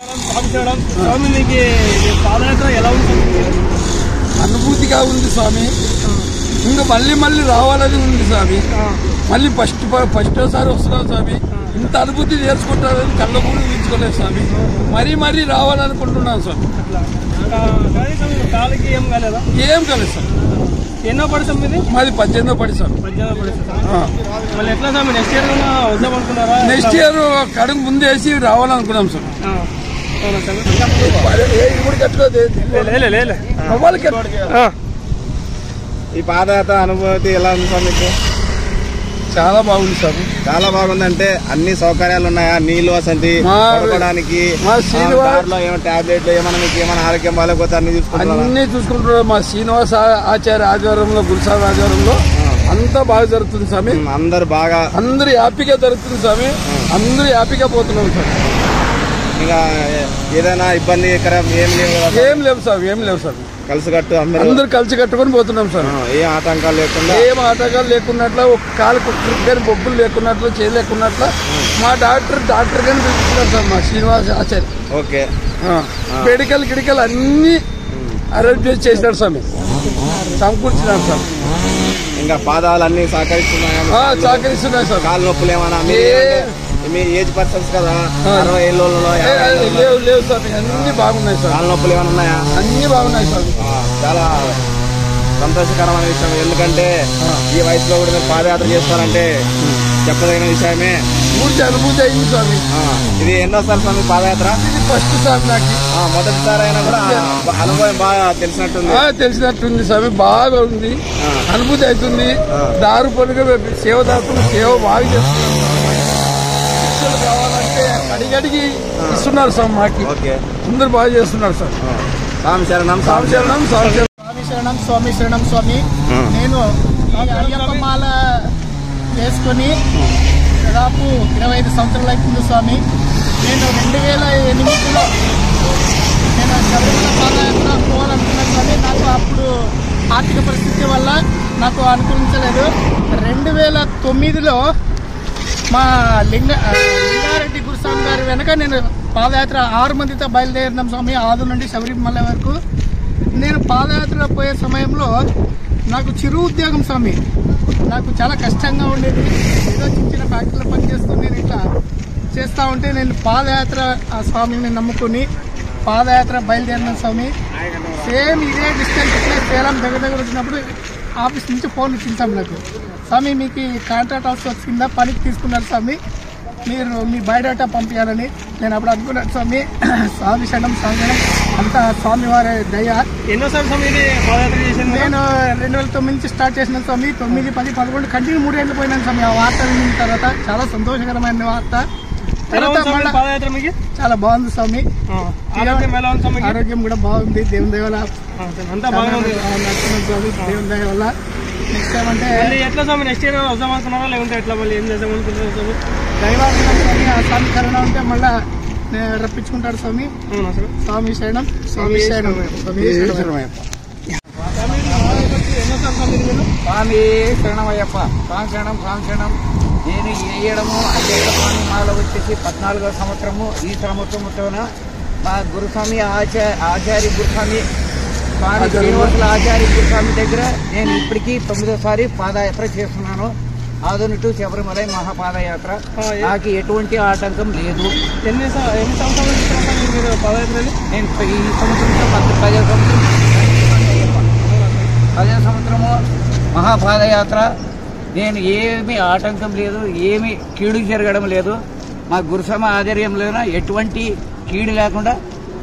స్వామి మీకు పాదయాత్ర ఎలా ఉంటుంది? అనుభూతిగా ఉంది స్వామి. ఇంకా మళ్ళీ మళ్ళీ రావాలని ఉంది స్వామి. మళ్ళీ ఫస్ట్సారి వస్తున్నాం స్వామి. ఇంత అనుభూతి చేసుకుంటారని కళ్ళ కూడా ఊహించుకోలేదు స్వామి. మరీ రావాలనుకుంటున్నాను స్వామి. కాలికి ఏం కాలేదా? ఏం కాలేదు సార్. ఎన్నో పడిసాం మీది? మాది 18వ పడి సార్. మళ్ళీ ఎట్లా స్వామి నెక్స్ట్ ఇయర్ వద్దామనుకున్నారా? నెక్స్ట్ ఇయర్ కడుగు ముందేసి రావాలనుకున్నాం సార్. ఈ పాదయాత్ర అనుభూతి ఎలా ఉంది సార్ మీకు? చాలా బాగుంది సార్. చాలా బాగుందంటే అన్ని సౌకర్యాలు ఉన్నాయా? నీళ్లు వసతి పడుకోవడానికి టాబ్లెట్లు ఏమైనా మీకు ఏమైనా ఆరోగ్యం బాగాలేకపోతే అన్ని చూసుకుంటున్నారు. మా శ్రీనివాస ఆచార్య ఆధ్వర్యంలో గురుసాగర్ ఆధ్వర్యంలో అంతా బాగా జరుగుతుంది స్వామి. అందరు హ్యాపీగా జరుగుతుంది స్వామి. అందరూ హ్యాపీగా పోతున్నాం సార్. ఇంకా ఏదైనా ఇబ్బంది ఏం లేవు సార్. కలిసికట్టు అందరూ కలిసి కట్టుకొని పోతున్నాం సార్. ఏం ఆటంకాలు లేకున్నట్ల ఒక కాలు కానీ బొబ్బులు లేకున్నట్లు చేయలేకున్నట్ల మా డాక్టర్ గాని పిలుస్తున్నారు సార్. మా శ్రీనివాస ఆచార్య. ఓకే. మెడికల్ అన్ని అరేంజ్ చేసినారు స్వామి. సమకూర్చినారు సార్. ఇంకా పాదాలు అన్ని సహకరిస్తున్నాయి సార్. కాలు నొప్పులు ఏమైనా మీ ఏజ్ పర్సన్స్ కదా, 60 ఏళ్ళు లేవు సార్. అన్ని బాగున్నాయి సార్. కాలు నొప్పులు ఏమైనా ఉన్నాయా? అన్ని బాగున్నాయి సార్. చాలా సంతోషకరమైన విషయం. ఎందుకంటే ఈ వయసులో కూడా మీరు పాదయాత్ర చేస్తారంటే చెప్పదగిన విషయమే. అనుభూతి అయింది స్వామి. ఇది ఎన్నోసారి స్వామి పాదయాత్ర? ఇది ఫస్ట్ సార్ నాకు. మొదటిసారి అయినా కూడా అనుభవం బాగా తెలిసినట్టుంది స్వామి. బాగా ఉంది. అనుభూతి అవుతుంది. దారు పనుగా సేవదారులు సేవ బాగా చేస్తున్నారు. కావాలంటే అడిగి ఇస్తున్నారు సార్. మాకి అందరు బాగా చేస్తున్నారు సార్. స్వామి శరణం. స్వామి. నేను అయ్యప్ప మాల వేసుకొని దాదాపు 25 సంవత్సరాలు అవుతుంది స్వామి. నేను 2008లో నేను శబరిమల పాదయాత్ర పోవాలనుకున్నాను స్వామి. నాకు అప్పుడు ఆర్థిక పరిస్థితి వల్ల నాకు అనుకూలించలేదు. 2009లో మా లింగారెడ్డి గురుస్వామి గారి వెనక నేను పాదయాత్ర 6 మందితో బయలుదేరినాం స్వామి. ఆదు నుండి శబరిమల వరకు. నేను పాదయాత్ర పోయే సమయంలో నాకు చిరు ఉద్యోగం స్వామి. నాకు చాలా కష్టంగా ఉండేది. ఏదో చిన్న ఫ్యాక్టరీలో పనిచేస్తూ నేను ఇట్లా చేస్తూ ఉంటే నేను పాదయాత్ర ఆ స్వామిని నమ్ముకుని పాదయాత్ర బయలుదేరిన స్వామి. సేమ్ ఇదే డిస్టెన్స్ ఇట్లా సేలం దగ్గర వచ్చినప్పుడు ఆఫీస్ నుంచి ఫోన్ ఇచ్చించాం నాకు. స్వామి మీకు కాంట్రాక్ట్ హౌస్ వచ్చిందా, పనికి తీసుకున్నారు స్వామి, మీరు మీ బయోడాటా పంపించాలని. నేను అప్పుడు అనుకున్నాను స్వామి. స్వామి శరణం అంతా స్వామి వారి దయ. ఎన్నోసార్లు స్వామి పాదయాత్ర చేశాను? నేను 2009 నుంచి స్టార్ట్ చేసిన స్వామి. 9, 10, 11 కంటిన్యూ 3 ఏళ్ళు పోయినాను స్వామి. ఆ వార్త విన్న తర్వాత చాలా సంతోషకరమైన వార్త. పాదయాత్ర మీకు చాలా బాగుంది స్వామి. ఆరోగ్యం కూడా బాగుంది దేవుని దయ వల్ల. అంతా బాగుంది దేవుని దయ వల్ల. నెక్స్ట్ ఏమంటే ఎట్లా స్వామి నెక్స్ట్ ఇయర్ వద్దామనుకున్నారా లేకుంటే ఎట్లా మళ్ళీ ఏం చేద్దామనుకుంటున్నారు స్వామి? దైవాధీనం స్వామి. ఆ స్వామి కరుణ ఉంటే మళ్ళా రప్పించుకుంటాడు స్వామి. స్వామి శరణం. స్వామి శరణమయ్యప్ప. స్వామి శరణం. నేను వేయడము అయ్యప్ప స్వామి మాల వచ్చేసి 14వ సంవత్సరము. ఈ సంవత్సరంతోన మా గురుస్వామి ఆచార్య గురుస్వామి స్వామి శ్రీనివాసుల ఆచార్య గురుస్వామి దగ్గర నేను ఇప్పటికీ 9వసారి పాదయాత్ర చేస్తున్నాను. ఆదోని టు శబరిమల మహాపాదయాత్ర. నాకు ఎటువంటి ఆటంకం లేదు. ఎన్ని సంవత్సరాలు మీరు పాదయాత్ర? నేను ఈ సంవత్సరంతో 10వ సంవత్సరము మహాపాదయాత్ర. నేను ఏమీ ఆటంకం లేదు, ఏమీ కీడు జరగడం లేదు. మా గురుస్వామి ఆధ్వర్యంలోన ఎటువంటి కీడు లేకుండా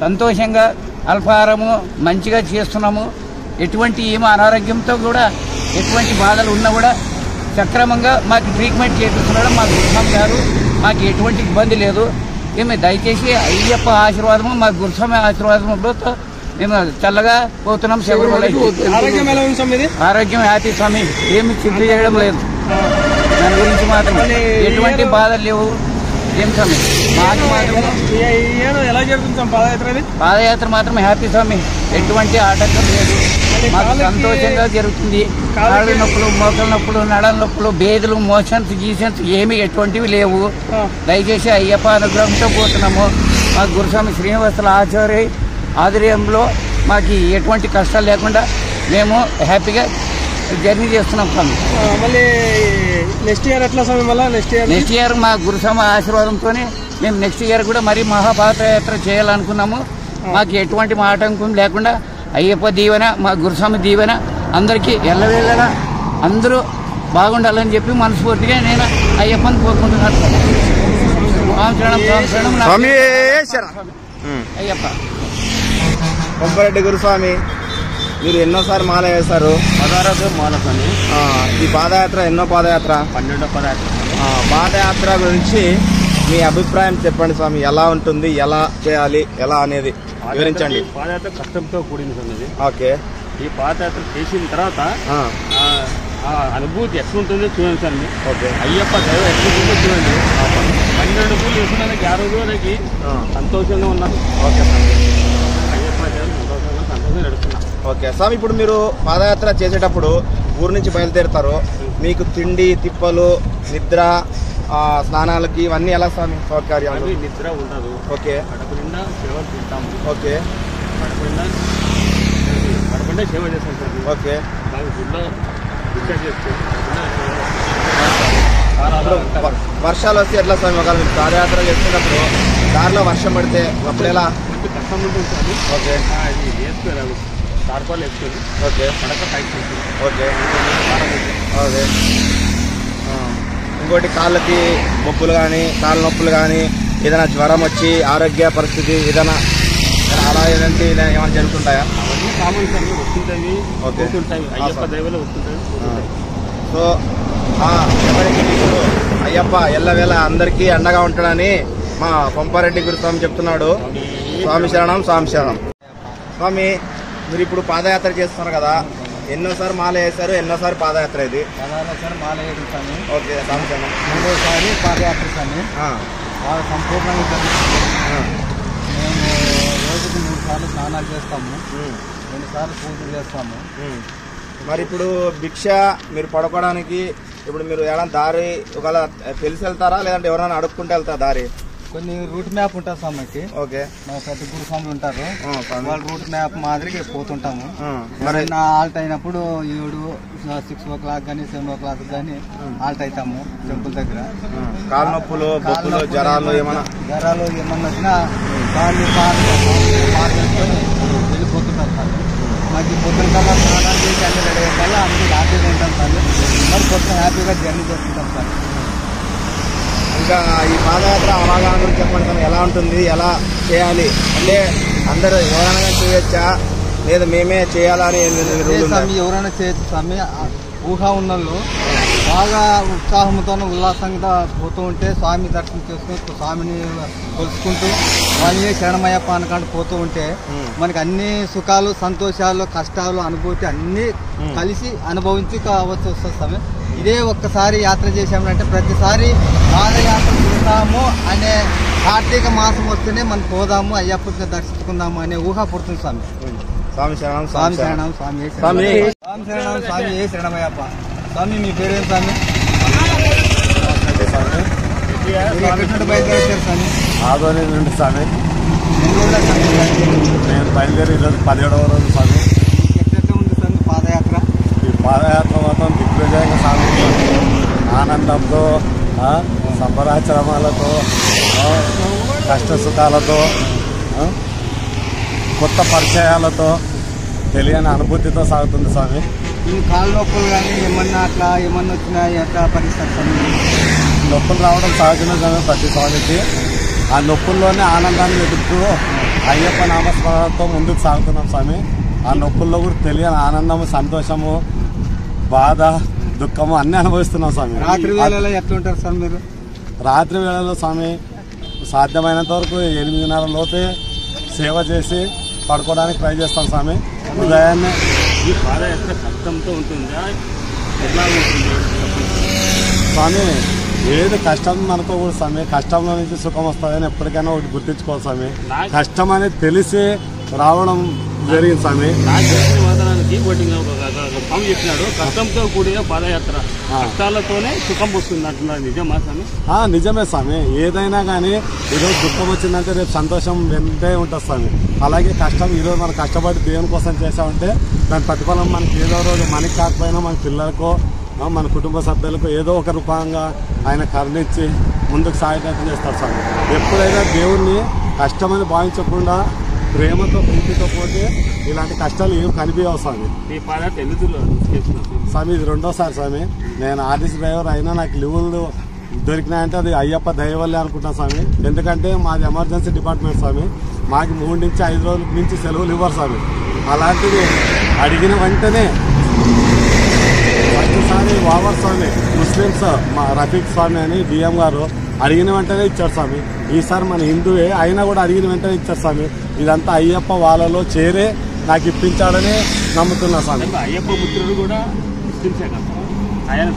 సంతోషంగా అల్పాహారము మంచిగా చేస్తున్నాము. ఎటువంటి ఏమో అనారోగ్యంతో కూడా ఎటువంటి బాధలు ఉన్నా కూడా సక్రమంగా మాకు ట్రీట్మెంట్ చేపిస్తున్నాడు మా గురుస్వామి గారు. మాకు ఎటువంటి ఇబ్బంది లేదు. మేము దయచేసి అయ్యప్ప ఆశీర్వాదము మా గురుస్వామి ఆశీర్వాదంలో మేము చల్లగా పోతున్నాం. శబరిమల ఆరోగ్యం హ్యాపీ స్వామి. ఏమి చింత చేయడం లేదు. దాని గురించి మాత్రం ఎటువంటి బాధలు లేవు. ఏం స్వామి ఎలా జరుగుతుంది పాదయాత్ర మాత్రం హ్యాపీ స్వామి. ఎటువంటి ఆటంకం లేదు. మాకు సంతోషంగా జరుగుతుంది. కాళ్ళు నొప్పులు, మోకాళ్ళ నొప్పులు, నడల నొప్పులు, బేదులు, మోషన్స్, గీషన్స్ ఏమి ఎటువంటివి లేవు. దయచేసి అయ్యప్ప అనుగ్రహంతో పోతున్నాము. మా గురుస్వామి శ్రీనివాసుల ఆచార్య ఆధ్వర్యంలో మాకు ఎటువంటి కష్టాలు లేకుండా మేము హ్యాపీగా జర్నీ చేస్తున్నాం స్వామి. మళ్ళీ నెక్స్ట్ ఇయర్ ఎట్లా స్వామి? మళ్ళీ నెక్స్ట్ ఇయర్ మా గురుస్వామి ఆశీర్వాదంతో మేము నెక్స్ట్ ఇయర్ కూడా మరీ మహాపాదయాత్ర చేయాలనుకున్నాము. మాకు ఎటువంటి ఆటంకం లేకుండా అయ్యప్ప దీవెన, మా గురుస్వామి దీవెన అందరికీ ఎల్లవేళలా అందరూ బాగుండాలని చెప్పి మనస్ఫూర్తిగా నేను అయ్యప్పని కోరుకుంటున్నాను. అయ్యప్ప. కొంపరెడ్డి గురుస్వామి, మీరు ఎన్నోసారి మాల వేశారు? 16వ మాల స్వామి. ఈ పాదయాత్ర ఎన్నో పాదయాత్ర? 12వ పాదయాత్ర. పాదయాత్ర గురించి మీ అభిప్రాయం చెప్పండి స్వామి. ఎలా ఉంటుంది, ఎలా చేయాలి, ఎలా అనేది వివరించండి. పాదయాత్ర కష్టంతో కూడింది స్వామి. ఓకే. ఈ పాదయాత్ర చేసిన తర్వాత ఆ అనుభూతి ఎట్లుంటుందో చూడండి సార్. ఓకే. అయ్యప్ప దైవం ఎట్లుంటుందో చూడండి. 12 పూలు వేసుకున్నానికి ఆ రోజు నాకు సంతోషంగా ఉన్నాను. ఓకే. అయ్యప్ప దైవం సంతోషంగా నడుస్తున్నాను. ఓకే స్వామి, ఇప్పుడు మీరు పాదయాత్ర చేసేటప్పుడు ఊరు నుంచి బయలుదేరుతారు. మీకు తిండి, తిప్పలు, నిద్ర, స్నానాలకి ఇవన్నీ ఎలా స్వామి సౌకర్యాలు? నిద్ర ఉండదు. ఓకే. కడుపు నిండా సేవ తింటాము. ఓకే. కడుపు నిండా సేవ చేస్తాం సార్. ఓకే. మాకు గుడ్లో డిశ్చార్జ్ చేస్తాం. వర్షాలు వస్తే ఎట్లా స్వామి? ఒకవేళ మీరు పాదయాత్ర చేస్తున్నప్పుడు దారిలో వర్షం పడితే అప్పుడు ఎలా? కొంచెం కష్టం ఉంటుంది సార్. ఓకే. అది వేసుకోరాదు, తార్పాలు వేసుకొని. ఓకే. పడక పైకి ఉంటుంది. ఓకే. ఓకే. ఇంకోటి కాళ్ళకి మొప్పులు కానీ, కాళ్ళ నొప్పులు కానీ, ఏదైనా జ్వరం వచ్చి ఆరోగ్య పరిస్థితి ఏదైనా అలా ఏదంటే ఏమైనా జరుగుతుంటాయా? అవన్నీ కామన్ సార్, వస్తుంటాయి. ఓకే. వస్తుంటాయి, అయ్యప్ప దైవంలో వస్తుంటాయి. సో ఎవరికి మీకు అయ్యప్ప ఎల్లవేళ అందరికీ అండగా ఉంటాడని మా కొంపారెడ్డి గురుస్వామి చెప్తున్నాడు. స్వామి శరణం, స్వామి శరణం. స్వామి, మీరు ఇప్పుడు పాదయాత్ర చేస్తున్నారు కదా, ఎన్నోసారి మాల వేశారు, ఎన్నోసారి పాదయాత్ర ఇది? 16సారి మాల వేయడం స్వామి. ఓకే. స్వామి శరణం. 3వసారి పాదయాత్ర స్వామి. బాగా సంపూర్ణంగా జరుగుతుంది. మేము రోజుకు 3 సార్లు స్నానాలు చేస్తాము, 2 సార్లు పూజలు చేస్తాము. మరి ఇప్పుడు భిక్ష మీరు పడుకోవడానికి ఇప్పుడు మీరు ఎలా దారి ఒకవేళ తెలిసి వెళ్తారా, లేదంటే ఎవరైనా అడుక్కుంటూ వెళ్తారా దారి? కొన్ని రూట్ మ్యాప్ ఉంటుంది స్వామికి. ఓకే. మా పెద్ద గురుస్వాములు ఉంటారు, వాళ్ళు రూట్ మ్యాప్ మాదిరిగా పోతుంటాము. మరి ఆల్ట్ అయినప్పుడు 6 o'clock కానీ 7 o'clock కానీ ఆల్ట్ అవుతాము టెంపుల్ దగ్గర. కాళ్ళ నొప్పులు, బొప్పులు, జ్వరాలు ఏమన్నా వచ్చినా కాళ్ళు చేసుకొని వెళ్ళిపోతుంటారు సార్. మాకు పొద్దున కల్లా స్నానాలు చేసి అన్ని రెడీ అయ్యే కల్లా అందరూ హ్యాపీగా ఉంటాం సార్. మరి పొద్దున హ్యాపీగా జర్నీ చేసుకుంటాం సార్. ఇంకా ఈ పాదయాత్ర అవగాహన గురించి చెప్పండి సార్. ఎలా ఉంటుంది, ఎలా చేయాలి అంటే అందరూ ఎవరైనా చేయొచ్చా, లేదా మేమే చేయాలని స్వామి? ఎవరైనా చేయొచ్చు స్వామి. ఊహా ఉన్నోళ్ళు బాగా ఉత్సాహంతో ఉల్లాసంగా పోతూ ఉంటే స్వామి దర్శనం చేసుకుని స్వామిని కొలుసుకుంటూ వాళ్ళని శరణమయ్యప్ప అనుకుంటూ పోతూ ఉంటే మనకి అన్ని సుఖాలు, సంతోషాలు, కష్టాలు, అనుభూతి అన్నీ కలిసి అనుభవించి వస్తుంది స్వామి. ఇదే ఒక్కసారి యాత్ర చేసామంటే ప్రతిసారి పాదయాత్ర చేస్తాము అనే కార్తీక మాసం వస్తేనే మనం పోదాము, అయ్యప్పని దర్శించుకుందాము అనే ఊహ పుడుతుంది స్వామి. స్వామి శరణం, స్వామి శరణం, స్వామి స్వామి శరణం, స్వామి శరణమయ్యప్ప. స్వామి మీ పేరేం స్వామి? బయలుదేరారు స్వామి? ఆదోని నుండి స్వామి. నేను బయలుదేరి ఈరోజు 17వ రోజు స్వామి. ఎట్లా ఉంది స్వామి పాదయాత్ర? ఈ పాదయాత్ర మొత్తం దిగ్విజయంగా సాగుతుంది. ఆనందంతో, సంబరాచరమాలతో, కష్ట సుఖాలతో, కొత్త పరిచయాలతో, తెలియని అనుభూతితో సాగుతుంది స్వామి. ఈ కాళ్ళ నొప్పులు కానీ ఏమన్నా వచ్చినా ఎట్లా పరిస్థితి? నొప్పులు రావడం సహజమే స్వామి ప్రతి స్వామికి. ఆ నొప్పుల్లోనే ఆనందాన్ని వెతుకుతూ అయ్యప్ప నామస్మరణతో ముందుకు సాగుతున్నాం స్వామి. ఆ నొప్పుల్లో కూడా తెలియని ఆనందము, సంతోషము, బాధ, దుఃఖము అన్ని అనుభవిస్తున్నాం స్వామి. రాత్రి వేళలో ఎట్లుంటారు సార్ మీరు? రాత్రి వేళలో స్వామి సాధ్యమైనంత వరకు 8:30 లోపే సేవ చేసి పడుకోవడానికి ట్రై చేస్తాం స్వామి. ఉదయాన్నే ఈ పాదయాత్ర కష్టంతో ఉంటుందా, ఎట్లా ఉంటుంది స్వామి? ఏది కష్టం అనుకోకూడదు స్వామి. కష్టంలో నుంచి సుఖం వస్తుందని ఎప్పటికైనా ఒకటి గుర్తించుకోవాలి స్వామి. కష్టం అనేది తెలిసి రావడం జరిగింది స్వామి. నాకు తెలిసిన వాతావరణం మనకి ఒకటి స్వామి చెప్పినాడు, కష్టంతో కూడిన పాదయాత్ర, కష్టాలతోనే సుఖం వస్తుంది అంటున్నారు. నిజమా స్వామి? నిజమే స్వామి. ఏదైనా కానీ ఈరోజు దుఃఖం వచ్చిందంటే రేపు సంతోషం వెంటే ఉంటుంది స్వామి. అలాగే కష్టం ఈరోజు మనం కష్టపడి దేవుని కోసం చేసామంటే దాని ప్రతిఫలం మనకి ఏదో రోజు మనకి కాకపోయినా మన పిల్లలకో మన కుటుంబ సభ్యులకు ఏదో ఒక రూపంగా ఆయన కరుణించి ముందుకు సాగేటట్టు చేస్తారు స్వామి. ఎప్పుడైనా దేవుణ్ణి కష్టమని భావించకుండా ప్రేమతో ప్రీతితో పోతే ఇలాంటి కష్టాలు ఏం కనిపించవు స్వామి. స్వామి ఇది రెండోసారి స్వామి. నేను ఆర్టీసీ డ్రైవర్ అయినా నాకు లీవులు దొరికినాయంటే అది అయ్యప్ప దయ వల్లే అనుకుంటాను స్వామి. ఎందుకంటే మాది ఎమర్జెన్సీ డిపార్ట్మెంట్ స్వామి. మాకు 3 నుంచి 5 రోజుల నుంచి సెలవులు ఇవ్వరు స్వామి. అలాంటిది అడిగిన వెంటనే ఫస్ట్సారి వావర్ స్వామి ముస్లిమ్స్ మా రఫీక్ స్వామి అని డిఎం గారు అడిగిన వెంటనే ఇచ్చారు స్వామి. ఈసారి మన హిందువే అయినా కూడా అడిగిన వెంటనే ఇచ్చారు స్వామి. ఇదంతా అయ్యప్ప వాళ్ళలో చేరే నాకు ఇప్పించాడని నమ్ముతున్నా స్వామి. అయ్యప్ప మిత్రుడు కూడా ఆయన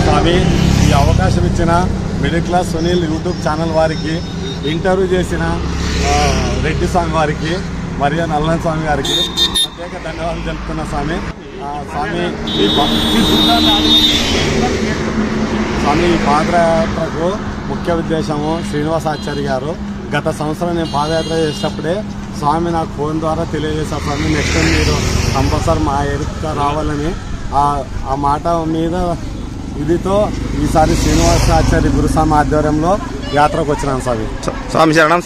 స్వామి ఈ అవకాశం ఇచ్చిన middle class Sunil YouTube channel వారికి, ఇంటర్వ్యూ చేసిన రెడ్డి స్వామి వారికి మరియు నల్లన్ స్వామి గారికి ప్రత్యేక ధన్యవాదాలు తెలుపుతున్నా స్వామి. స్వామి ఈ పాదయాత్రకు ముఖ్య ఉద్దేశము శ్రీనివాసాచారి గారు గత సంవత్సరం నేను పాదయాత్ర చేసేటప్పుడే స్వామి నాకు ఫోన్ ద్వారా తెలియజేశారు స్వామి, నెక్స్ట్ టైం మీరు కంపల్సరీ మా ఏరియాకి రావాలని. ఆ మాట మీద ఇదితో ఈసారి శ్రీనివాసాచారి గురుస్వామి ఆధ్వర్యంలో యాత్రకు వచ్చినాను స్వామి. స్వామి శరణం.